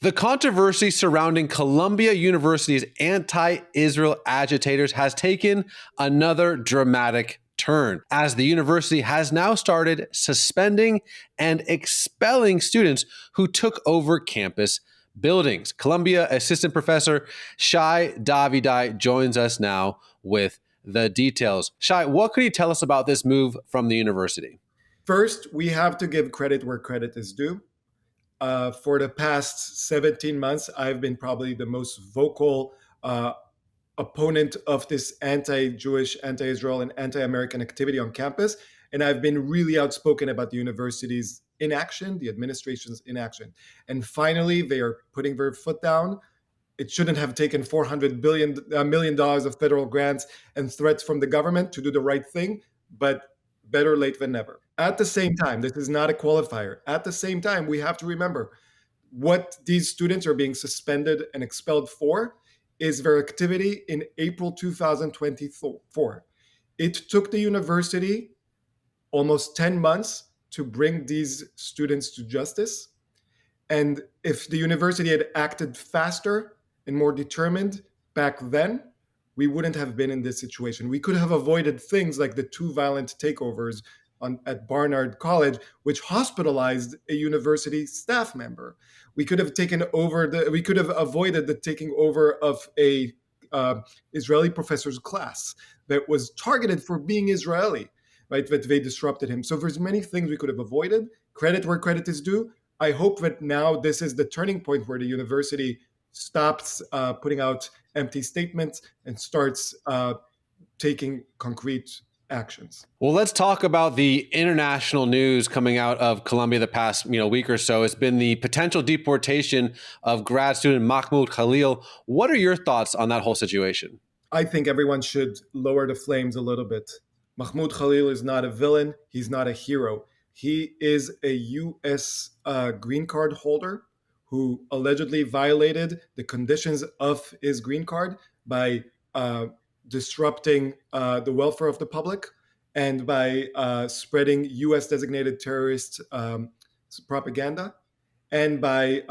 The controversy surrounding Columbia University's anti-Israel agitators has taken another dramatic turn, as the university has now started suspending and expelling students who took over campus buildings. Columbia Assistant Professor Shai Davidai joins us now with the details. Shai, what could you tell us about this move from the university? First, we have to give credit where credit is due. For the past 17 months, I've been probably the most vocal opponent of this anti-Jewish, anti-Israel, and anti-American activity on campus. And I've been really outspoken about the university's inaction, the administration's inaction. And finally, they are putting their foot down. It shouldn't have taken $400 million of federal grants and threats from the government to do the right thing, but better late than never. At the same time, this is not a qualifier. At the same time, we have to remember what these students are being suspended and expelled for is their activity in April 2024. It took the university almost 10 months to bring these students to justice. And if the university had acted faster and more determined back then, we wouldn't have been in this situation. We could have avoided things like the two violent takeovers at Barnard College, which hospitalized a university staff member. We could have avoided the taking over of a Israeli professor's class that was targeted for being Israeli, right? That they disrupted him. So there's many things we could have avoided. Credit where credit is due. I hope that now this is the turning point where the university stops putting out empty statements and starts taking concrete actions. Well, let's talk about the international news coming out of Columbia the past week or so. It's been the potential deportation of grad student Mahmoud Khalil. What are your thoughts on that whole situation? I think everyone should lower the flames a little bit. Mahmoud Khalil is not a villain. He's not a hero. He is a U.S. Green card holder who allegedly violated the conditions of his green card by disrupting the welfare of the public and by spreading U.S. designated terrorist propaganda and by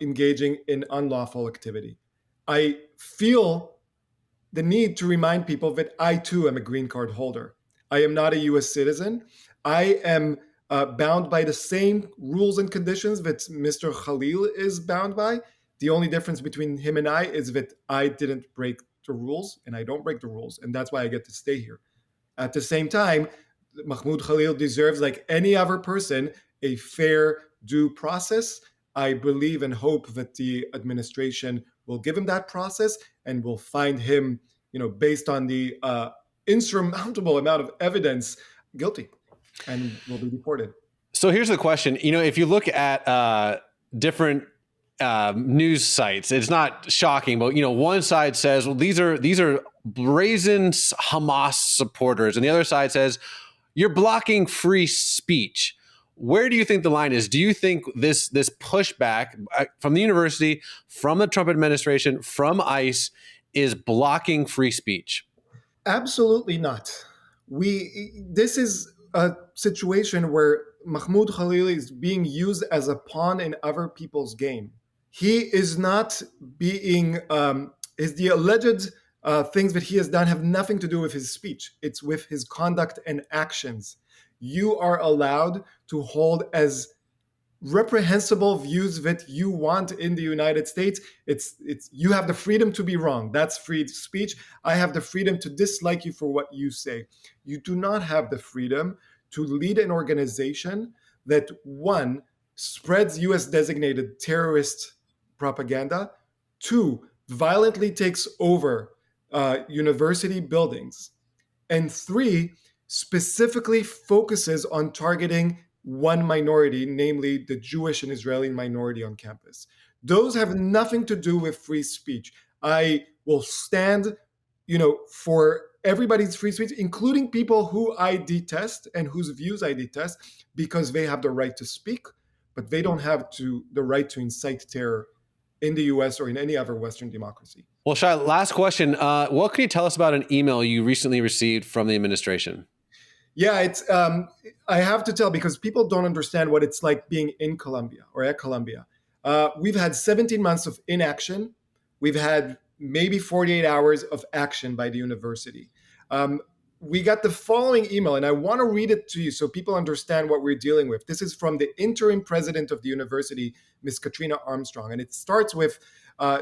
engaging in unlawful activity. I feel the need to remind people that I too am a green card holder. I am not a U.S. citizen. I am bound by the same rules and conditions that Mr. Khalil is bound by. The only difference between him and I is that I didn't break the rules and I don't break the rules. And that's why I get to stay here. At the same time, Mahmoud Khalil deserves, like any other person, a fair due process. I believe and hope that the administration will give him that process and will find him, based on the insurmountable amount of evidence, guilty and will be deported. So here's the question. If you look at different news sites, it's not shocking, but one side says, well, these are brazen Hamas supporters, and the other side says you're blocking free speech. Where do you think the line is? Do you think this pushback from the university, from the Trump administration, from ICE is blocking free speech? Absolutely not. This is a situation where Mahmoud Khalil is being used as a pawn in other people's game. He is not being, the alleged things that he has done have nothing to do with his speech. It's with his conduct and actions. You are allowed to hold as reprehensible views that you want in the United States. It's you have the freedom to be wrong. That's free speech. I have the freedom to dislike you for what you say. You do not have the freedom to lead an organization that, one, spreads US designated terrorist propaganda, two, violently takes over university buildings, and three, specifically focuses on targeting one minority, namely the Jewish and Israeli minority on campus. Those have nothing to do with free speech. I will stand, for everybody's free speech, including people who I detest and whose views I detest, because they have the right to speak, but they don't have the right to incite terror in the US or in any other Western democracy. Well, Shai, last question. What can you tell us about an email you recently received from the administration? Yeah, it's I have to tell, because people don't understand what it's like being in Columbia or at Columbia. We've had 17 months of inaction. We've had maybe 48 hours of action by the university. We got the following email, and I want to read it to you so people understand what we're dealing with. This is from the interim president of the university, Ms. Katrina Armstrong, and it starts with,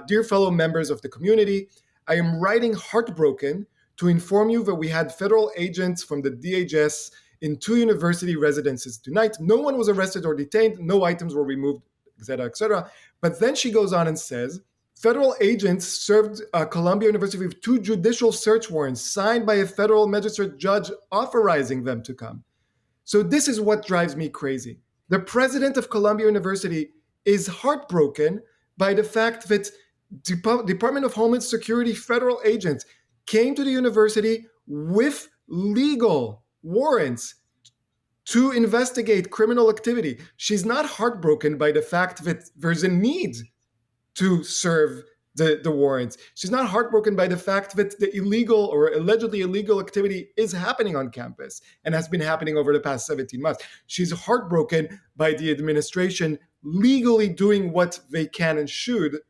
"Dear fellow members of the community, I am writing heartbroken to inform you that we had federal agents from the DHS in 2 university residences tonight. No one was arrested or detained. No items were removed, etc., etc." But then she goes on and says, "Federal agents served Columbia University with 2 judicial search warrants signed by a federal magistrate judge authorizing them to come." So this is what drives me crazy. The president of Columbia University is heartbroken by the fact that Department of Homeland Security federal agents came to the university with legal warrants to investigate criminal activity. She's not heartbroken by the fact that there's a need to serve the warrants. She's not heartbroken by the fact that the illegal or allegedly illegal activity is happening on campus and has been happening over the past 17 months. She's heartbroken by the administration legally doing what they can and should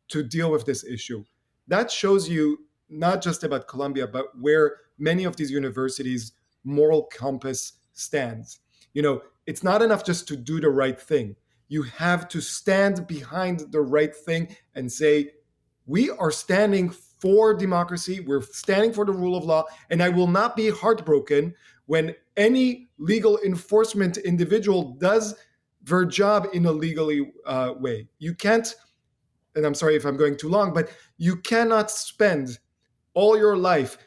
to deal with this issue. That shows you not just about Columbia, but where many of these universities' moral compass stands. It's not enough just to do the right thing. You have to stand behind the right thing and say, we are standing for democracy, we're standing for the rule of law, and I will not be heartbroken when any legal enforcement individual does their job in a legally way. You can't, and I'm sorry if I'm going too long, but you cannot spend all your life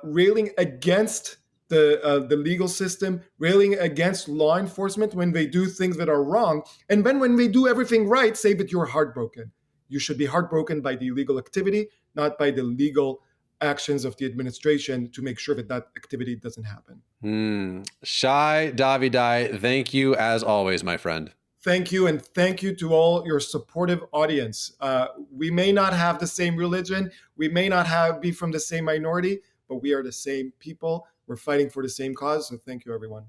railing against the legal system, railing against law enforcement when they do things that are wrong, and then when they do everything right, say that you're heartbroken. You should be heartbroken by the illegal activity, not by the legal actions of the administration to make sure that that activity doesn't happen. Shai Davidai, thank you as always, my friend. Thank you, and thank you to all your supportive audience. We may not have the same religion, we may not be from the same minority, but we are the same people. We're fighting for the same cause, so thank you, everyone.